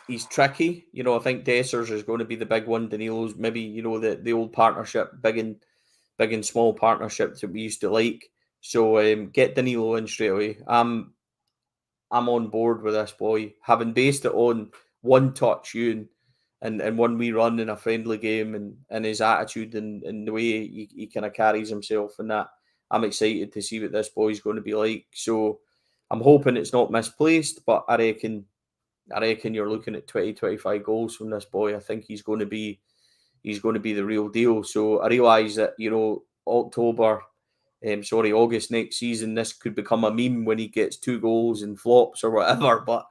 He's tricky. You know, I think Dessers is going to be the big one. Danilo's maybe, you know, the old partnership, big and small partnerships that we used to like. So get Danilo in straight away. I'm on board with this boy. Having based it on one touch, Euan, and one wee run in a friendly game, and his attitude and the way he kind of carries himself and that, I'm excited to see what this boy's going to be like. So I'm hoping it's not misplaced, but I reckon you're looking at 20-25 goals from this boy. I think he's going to be the real deal. So I realise that, you know, August next season, this could become a meme when he gets 2 goals and flops or whatever, but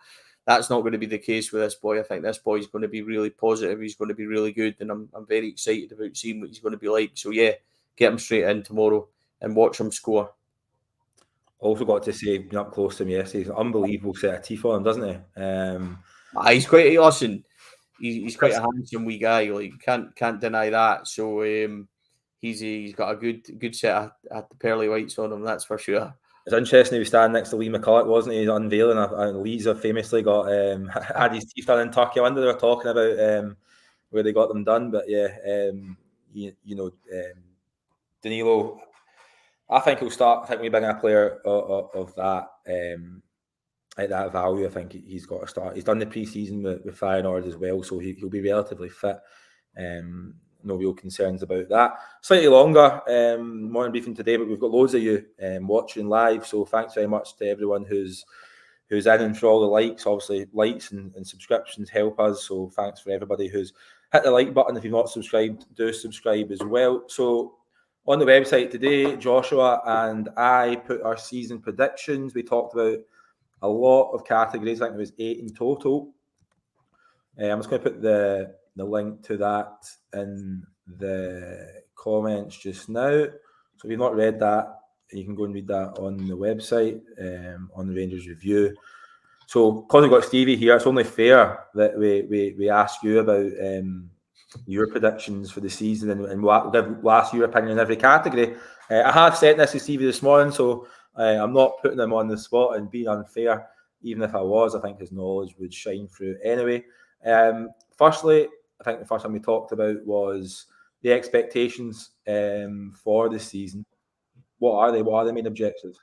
that's not going to be the case with this boy. I think this boy is going to be really positive. He's going to be really good, and I'm very excited about seeing what he's going to be like. So yeah, get him straight in tomorrow and watch him score. Also got to say, being up close to him yesterday, he's an unbelievable set of teeth on him, doesn't he? He's quite awesome. He's quite a handsome wee guy. Like, can't deny that. So he's got a good set of the pearly whites on him. That's for sure. It's interesting he was standing next to Lee McCulloch, wasn't he? He's unveiling. And Lee's have famously got had his teeth done in Turkey. I wonder they were talking about where they got them done. But yeah, Danilo, I think he'll start. I think we bring a player of that at that value, I think he's got to start. He's done the pre-season with Feyenoord as well, so he'll be relatively fit. No real concerns about that. Slightly longer morning briefing today, but we've got loads of you watching live, so thanks very much to everyone who's in and for all the likes. Obviously, likes and subscriptions help us, so thanks for everybody who's hit the like button. If you've not subscribed, do subscribe as well. So on the website today, Joshua and I put our season predictions. We talked about a lot of categories. I think there was 8 in total. I'm just going to put the link to that in the comments just now. So if you've not read that, you can go and read that on the website, on the Rangers Review. So because we've got Stevie here, it's only fair that we ask you about your predictions for the season, and we'll ask your opinion in every category. I have sent this to Stevie this morning, so I'm not putting him on the spot and being unfair. Even if I was, I think his knowledge would shine through anyway. Firstly, I think the first time we talked about was the expectations for the season. What are they? What are the main objectives?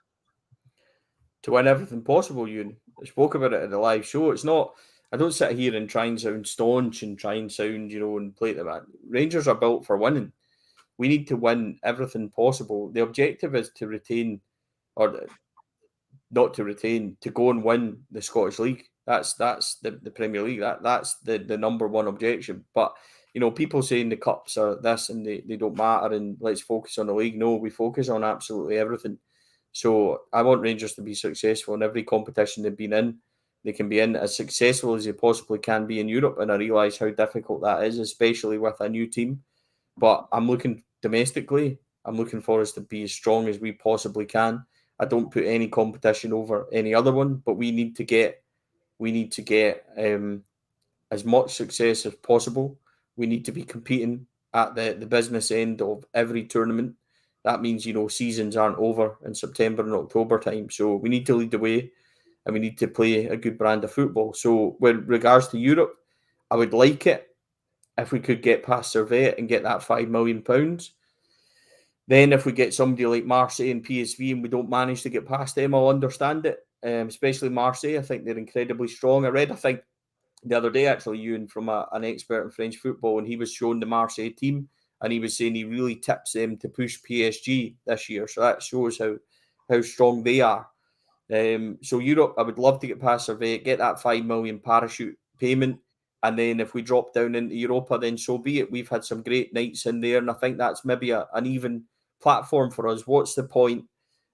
To win everything possible, Euan. I spoke about it at the live show. It's not, I don't sit here and try and sound staunch and try and sound, and play the man. Rangers are built for winning. We need to win everything possible. The objective is to retain, or not to retain, to go and win the Scottish League. That's the Premier League. That's the number one objection. But people saying the cups are this and they don't matter and let's focus on the league. No, we focus on absolutely everything. So I want Rangers to be successful in every competition they've been in. They can be in as successful as they possibly can be in Europe, and I realise how difficult that is, especially with a new team. But I'm looking domestically. I'm looking for us to be as strong as we possibly can. I don't put any competition over any other one, but we need to get as much success as possible. We need to be competing at the business end of every tournament. That means, seasons aren't over in September and October time. So we need to lead the way and we need to play a good brand of football. So with regards to Europe, I would like it if we could get past Servette and get that £5 million. Then if we get somebody like Marseille and PSV and we don't manage to get past them, I'll understand it. Especially Marseille, I think they're incredibly strong. I think the other day, actually, Euan, from an expert in French football, and he was showing the Marseille team, and he was saying he really tips them to push PSG this year. So that shows how strong they are. So Europe, I would love to get past Servette, get that £5 million parachute payment, and then if we drop down into Europa, then so be it. We've had some great nights in there, and I think that's maybe an even platform for us. What's the point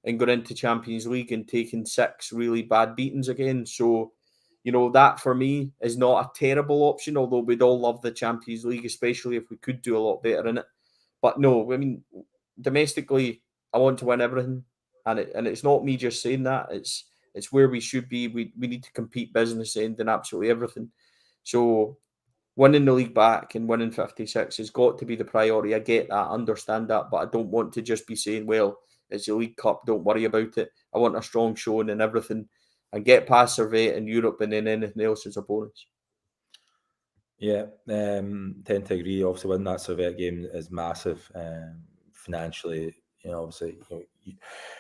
in going into Champions League and taking 6 really bad beatings again? So, that for me is not a terrible option, although we'd all love the Champions League, especially if we could do a lot better in it. But no, I mean, domestically, I want to win everything. And it's not me just saying that. It's where we should be. We need to compete business end in absolutely everything. So winning the league back and winning 56 has got to be the priority. I get that, I understand that, but I don't want to just be saying, well, it's the League Cup, don't worry about it. I want a strong showing and everything and get past Servette in Europe and then anything else is a bonus. Yeah, tend to agree. Obviously, winning that Servette game is massive financially. Obviously, it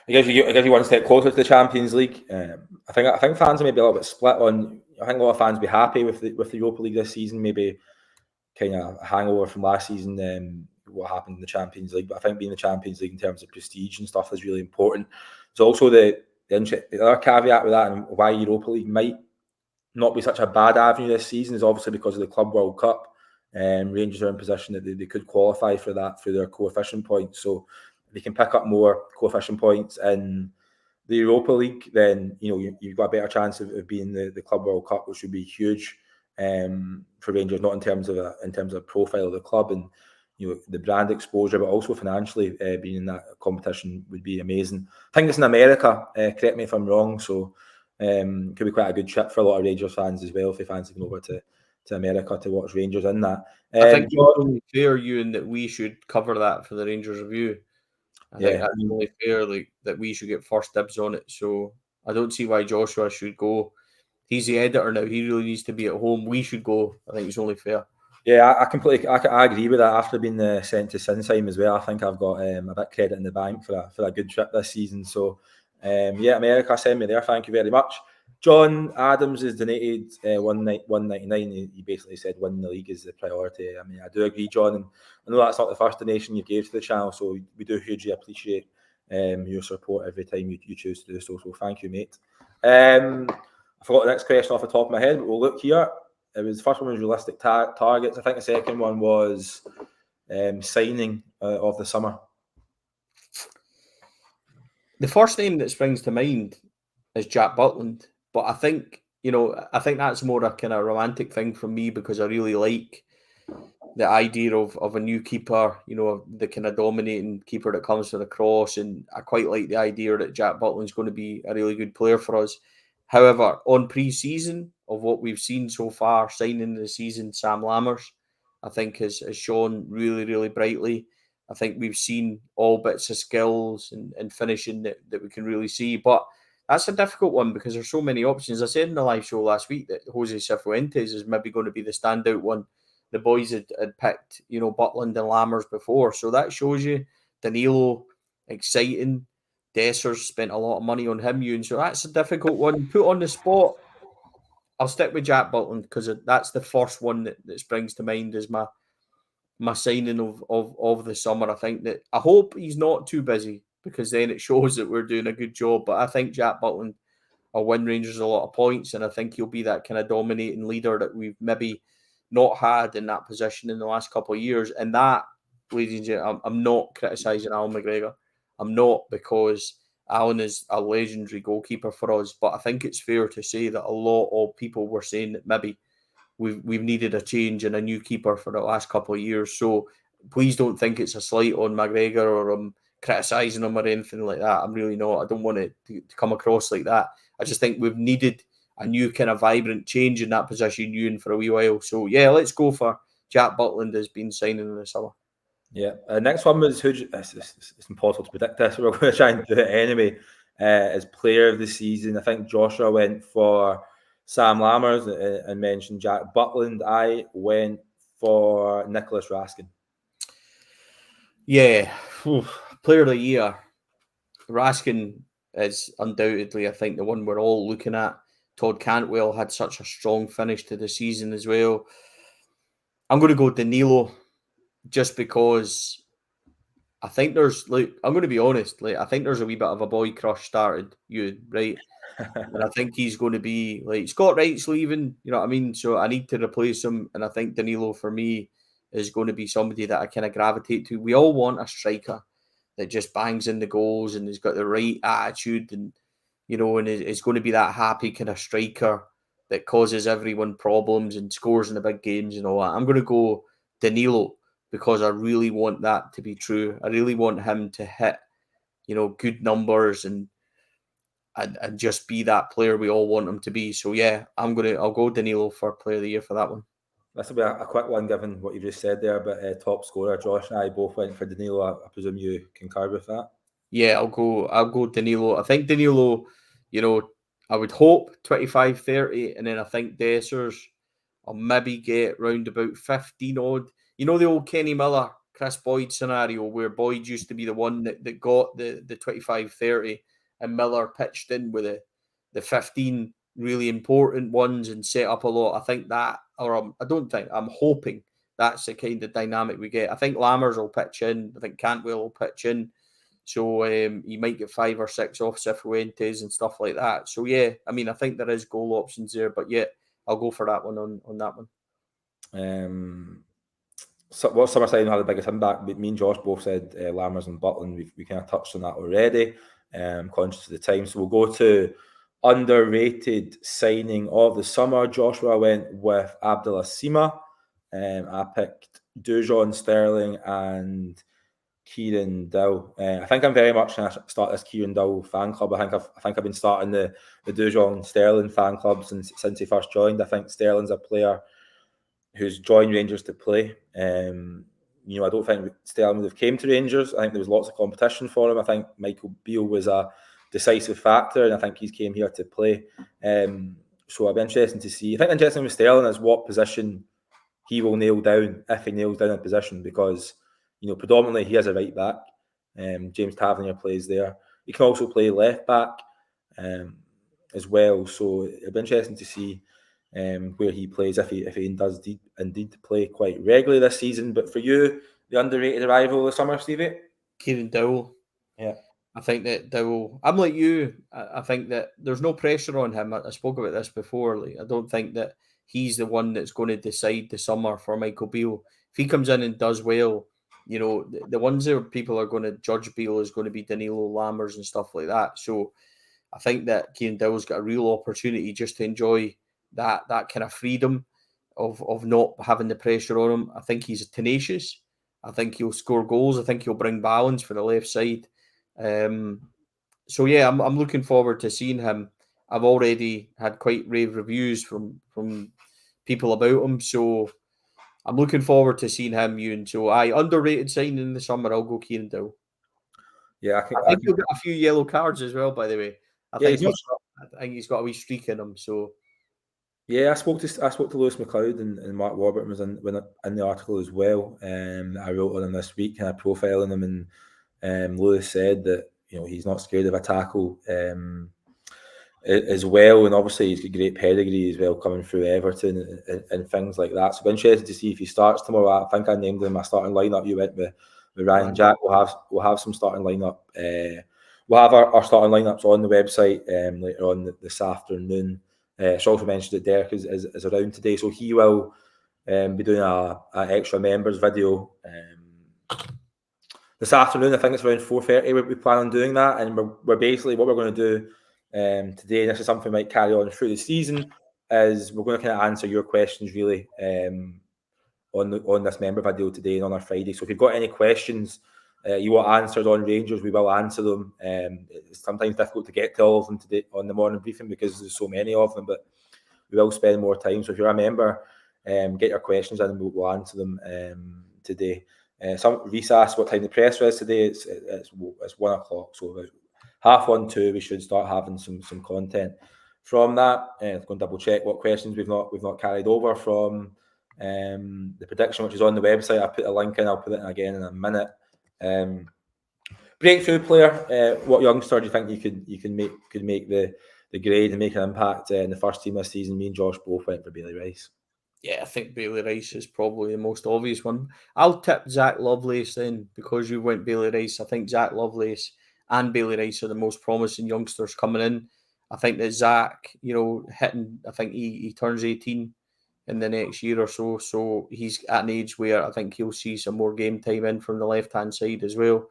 gives you one step closer to the Champions League. I think fans are maybe a little bit split on. I think a lot of fans will be happy with the Europa League this season. Maybe kind of a hangover from last season. What happened in the Champions League, but I think being the Champions League in terms of prestige and stuff is really important. There's also the other caveat with that, and why Europa League might not be such a bad avenue this season is obviously because of the Club World Cup. Rangers are in position that they could qualify for that through their coefficient points. So if they can pick up more coefficient points in the Europa League, then you've got a better chance of being the Club World Cup, which would be huge for Rangers, not in terms of profile of the club and the brand exposure, but also financially being in that competition would be amazing. I think it's in America. Correct me if I'm wrong. So. Could be quite a good trip for a lot of Rangers fans as well if they fancy going over to America to watch Rangers in that. I think it's only fair, Euan, that we should cover that for the Rangers Review. I think that's only fair, that we should get first dibs on it. So I don't see why Joshua should go. He's the editor now. He really needs to be at home. We should go. I think it's only fair. Yeah, I agree with that. After being sent to Sinsheim as well, I think I've got a bit of credit in the bank for a good trip this season. So, America, send me there. Thank you very much. John Adams has donated 199. He basically said winning the league is the priority. I mean, I do agree, John, and I know that's not the first donation you gave to the channel, so we do hugely appreciate your support every time you choose to do so. So thank you, mate. I forgot the next question off the top of my head, but we'll look here. It was the first one was realistic targets. I think the second one was signing of the summer. The first name that springs to mind is Jack Butland, but I think that's more a kind of romantic thing for me because I really like the idea of a new keeper, the kind of dominating keeper that comes from the cross, and I quite like the idea that Jack Butland's going to be a really good player for us. However, on pre-season of what we've seen so far, signing the season, Sam Lammers, I think has shown really, really brightly. I think we've seen all bits of skills and finishing that we can really see. But that's a difficult one because there's so many options. I said in the live show last week that Jose Cifuentes is maybe going to be the standout one. The boys had picked, Butland and Lammers before. So that shows you Danilo, exciting. Dessers spent a lot of money on him, Euan. So that's a difficult one. Put on the spot, I'll stick with Jack Butland because that's the first one that springs to mind as my signing of the summer. I hope he's not too busy because then it shows that we're doing a good job. But I think Jack Butland will win Rangers a lot of points, and I think he'll be that kind of dominating leader that we've maybe not had in that position in the last couple of years. And that, ladies and gentlemen, I'm not criticising Alan McGregor. I'm not, because Alan is a legendary goalkeeper for us. But I think it's fair to say that a lot of people were saying that maybe we've needed a change and a new keeper for the last couple of years. So please don't think it's a slight on McGregor or I'm criticising him or anything like that. I'm really not. I don't want it to come across like that. I just think we've needed a new kind of vibrant change in that position, Euan, for a wee while. So yeah, let's go for Jack Butland has been signing in the summer. Yeah, next one was it's impossible to predict this. We're going to try and do it anyway. As player of the season, I think Joshua went for Sam Lammers and mentioned Jack Butland. I went for Nicholas Raskin. Yeah, player of the year. Raskin is undoubtedly, I think, the one we're all looking at. Todd Cantwell had such a strong finish to the season as well. I'm going to go Danilo just because I think there's, I'm going to be honest, I think there's a wee bit of a boy crush started, right? And I think he's going to be, Scott Wright's leaving, you know what I mean? So I need to replace him. And I think Danilo, for me, is going to be somebody that I kind of gravitate to. We all want a striker that just bangs in the goals and has got the right attitude and, and is going to be that happy kind of striker that causes everyone problems and scores in the big games and all that. I'm going to go Danilo because I really want that to be true. I really want him to hit, good numbers and just be that player we all want him to be. So yeah, I'll go Danilo for player of the year for that one. This will be a quick one given what you just said there, but top scorer, Josh and I both went for Danilo. I presume you concur with that? Yeah, I'll go Danilo. I think Danilo, I would hope 25-30, and then I think Dessers I'll maybe get round about 15 odd. The old Kenny Miller, Chris Boyd scenario where Boyd used to be the one that got the 25-30 and Miller pitched in with the 15 really important ones and set up a lot. I think that, or I'm hoping that's the kind of dynamic we get. I think Lammers will pitch in. I think Cantwell will pitch in. So you might get 5 or 6 off Cifuentes and stuff like that. So yeah, I mean, I think there is goal options there, but yeah, I'll go for that one on that one. So what summer signing had the biggest impact? Me and Josh both said Lammers and Butland. We kind of touched on that already. Conscious of the time, so we'll go to underrated signing of the summer. Joshua went with Abdullah Sima. I picked Dujon Sterling and Kieran Dow. I think I'm very much going to start this Kieran Dow fan club. I think I've been starting the Dujon Sterling fan club since he first joined. I think Sterling's a player who's joined Rangers to play. I don't think Sterling would have came to Rangers. I think there was lots of competition for him. I think Michael Beale was a decisive factor, and I think he's came here to play. So it'll be interesting to see. I think interesting with Sterling is what position he will nail down if he nails down a position, because predominantly he has a right back. James Tavernier plays there. He can also play left back. as well. So it'll be interesting to see where he plays if he does indeed play quite regularly this season. But for you, the underrated arrival of the summer, Stevie? Kieran Dowell. Yeah. I think that Dowell, I'm like you. I think that there's no pressure on him. I spoke about this before. Like, I don't think that he's the one that's going to decide the summer for Michael Beale. If he comes in and does well, the ones that people are going to judge Beale is going to be Danilo, Lammers and stuff like that. So I think that Kieran Dowell's got a real opportunity just to enjoy that kind of freedom of not having the pressure on him. I think he's tenacious. I think he'll score goals. I think he'll bring balance for the left side. So yeah, I'm looking forward to seeing him. I've already had quite rave reviews from people about him, so I'm looking forward to seeing him. Euan. So underrated signing in the summer. I'll go Kieran Dowell. Yeah, I think he'll get a few yellow cards as well. By the way, I think he's got a wee streak in him. So yeah, I spoke to Lewis McLeod and Mark Warburton was in the article as well. I wrote on him this week, kind of profiling him, and Lewis said that he's not scared of a tackle as well, and obviously he's got great pedigree as well coming through Everton and things like that. So I'm interested to see if he starts tomorrow. I think I named him in my starting lineup. You went with Ryan Jack. We'll have some starting lineup. We'll have our starting lineups on the website later on this afternoon. It's also mentioned that Derek is around today, so he will be doing a extra members video this afternoon. I think it's around 4:30. We plan on doing that, and we're basically what we're going to do today. And this is something we might carry on through the season. Is we're going to kind of answer your questions really on this member video today and on our Friday. So if you've got any questions you want answered on Rangers, we will answer them. It's sometimes difficult to get to all of them today on the morning briefing because there's so many of them, but we will spend more time. So if you're a member, get your questions in and we'll answer them today. Reese asked what time the presser is today. It's 1 o'clock, so about 1:30, 2 we should start having some content from that. I'm going to double check what questions we've not carried over from the prediction, which is on the website. I put a link in. I'll put it in again in a minute. Breakthrough player. What youngster do you think could make the grade and make an impact in the first team this season? Me and Josh both went for Bailey Rice. Yeah, I think Bailey Rice is probably the most obvious one. I'll tip Zach Lovelace then because you went Bailey Rice. I think Zach Lovelace and Bailey Rice are the most promising youngsters coming in. I think that Zach, hitting, I think he turns 18 in the next year or so. So he's at an age where I think he'll see some more game time in from the left-hand side as well.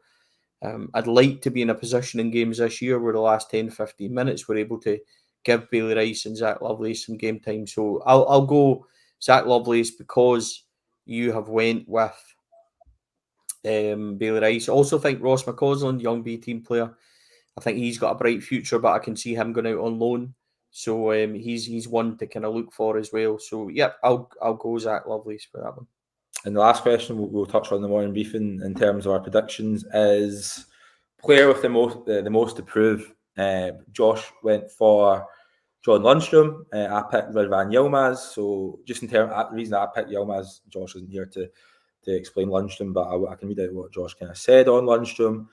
I'd like to be in a position in games this year where the last 10, 15 minutes we're able to give Bailey Rice and Zach Lovelace some game time. So I'll go Zach Lovelace because you have went with Bailey Rice. I also think Ross McCausland, young B team player, I think he's got a bright future, but I can see him going out on loan. So he's one to kind of look for as well. So yep, I'll go Zach Lovelace for that one. And the last question we'll touch on the morning briefing in terms of our predictions is player with the most to prove. Josh went for John Lundstrom. I picked Ridvan Yilmaz. So just in terms of the reason I picked Yilmaz, Josh isn't here to explain Lundstrom, but I can read out what Josh kind of said on Lundstrom.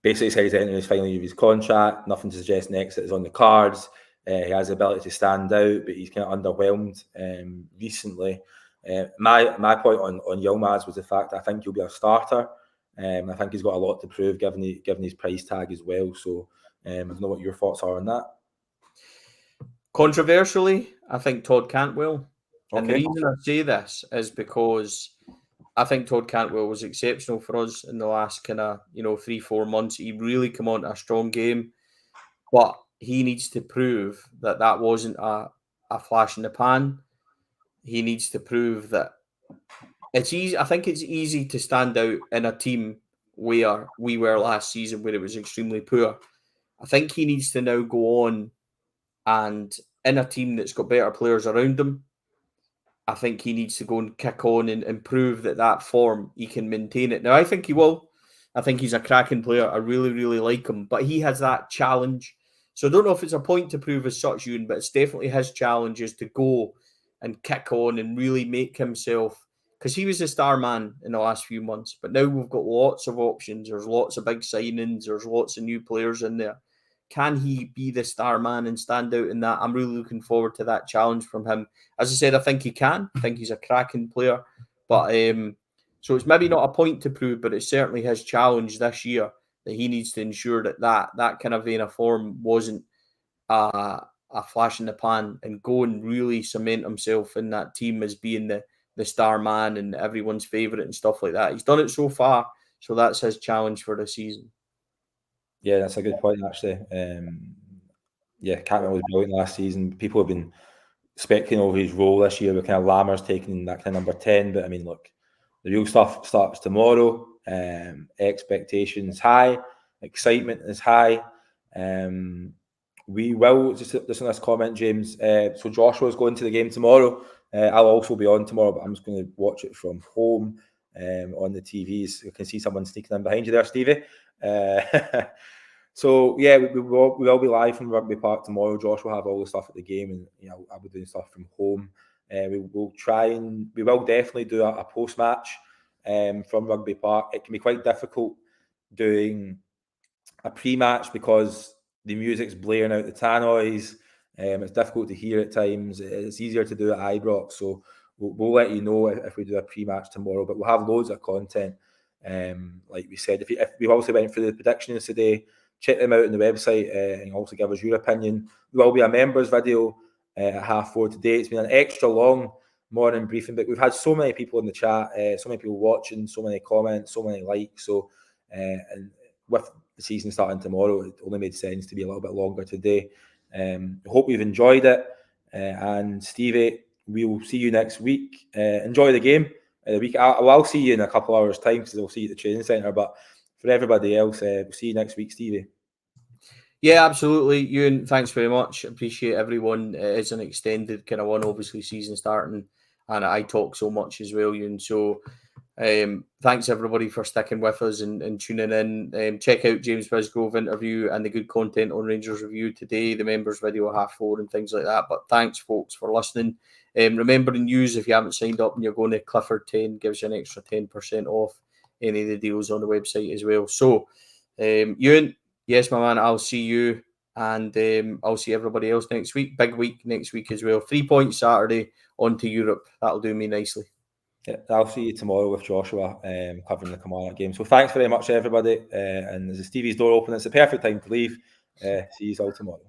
Basically said he's entering his final year of his contract. Nothing to suggest an exit is on the cards. He has the ability to stand out, but he's kind of underwhelmed recently. My point on Yilmaz was the fact that I think he'll be a starter. I think he's got a lot to prove given his price tag as well. So I don't know what your thoughts are on that. Controversially, I think Todd Cantwell. Okay. And the reason I say this is because I think Todd Cantwell was exceptional for us in the last kind of 3-4 months. He really come on to a strong game, but he needs to prove that wasn't a flash in the pan. He needs to prove that it's easy. I think it's easy to stand out in a team where we were last season, where it was extremely poor. I think he needs to now go on and in a team that's got better players around him. I think he needs to go and kick on and prove that form, he can maintain it. Now, I think he will. I think he's a cracking player. I really, really like him. But he has that challenge. So I don't know if it's a point to prove as such, Euan, but it's definitely his challenge is to go and kick on and really make himself, because he was a star man in the last few months. But now we've got lots of options. There's lots of big signings. There's lots of new players in there. can he be the star man and stand out in that? I'm really looking forward to that challenge from him. As I said, I think he can. I think he's a cracking player. But so it's maybe not a point to prove, but it's certainly his challenge this year that he needs to ensure that kind of vein of form wasn't a flash in the pan, and go and really cement himself in that team as being the star man and everyone's favourite and stuff like that. He's done it so far, so that's his challenge for the season. Yeah, that's a good point, actually. Cantwell was brilliant last season. People have been speculating over his role this year with kind of Lammers taking that kind of number 10. But I mean, look, the real stuff starts tomorrow. Expectations high, excitement is high. We will, just on this comment, James. So Joshua's going to the game tomorrow. I'll also be on tomorrow, but I'm just going to watch it from home on the TVs. You can see someone sneaking in behind you there, Stevie. So yeah, we will be live from Rugby Park tomorrow. Josh will have all the stuff at the game, and I'll be doing stuff from home. We will definitely do a post match from Rugby Park. It can be quite difficult doing a pre-match because the music's blaring out the tannoys. It's difficult to hear at times. It's easier to do at Ibrox, so we'll let you know if we do a pre-match tomorrow. But we'll have loads of content. Like we said, if we also went through the predictions today, check them out on the website and also give us your opinion. There will be a members video at 4:30 today. It's been an extra long morning briefing, but we've had so many people in the chat, so many people watching, so many comments, so many likes. So, and with the season starting tomorrow, it only made sense to be a little bit longer today. I hope you've enjoyed it. And Stevie, we will see you next week. Enjoy the game. I'll see you in a couple of hours' time because I'll see you at the training centre. But for everybody else, we'll see you next week, Stevie. Yeah, absolutely. Euan, thanks very much. Appreciate everyone. It's an extended kind of one, obviously, season starting. And I talk so much as well, Euan. So thanks everybody for sticking with us and tuning in. Check out James Bisgrove interview and the good content on Rangers Review today, the members video 4:30 and things like that. But thanks, folks, for listening. Remember in news, if you haven't signed up and you're going to Clifford 10, gives you an extra 10% off any of the deals on the website as well. So, Euan, yes, my man, I'll see you, and I'll see everybody else next week. Big week next week as well. 3 points Saturday on to Europe. That'll do me nicely. Yeah, I'll see you tomorrow with Joshua covering the Kilmarnock game. So thanks very much, everybody. And as Stevie's door opens, it's the perfect time to leave. See you all tomorrow.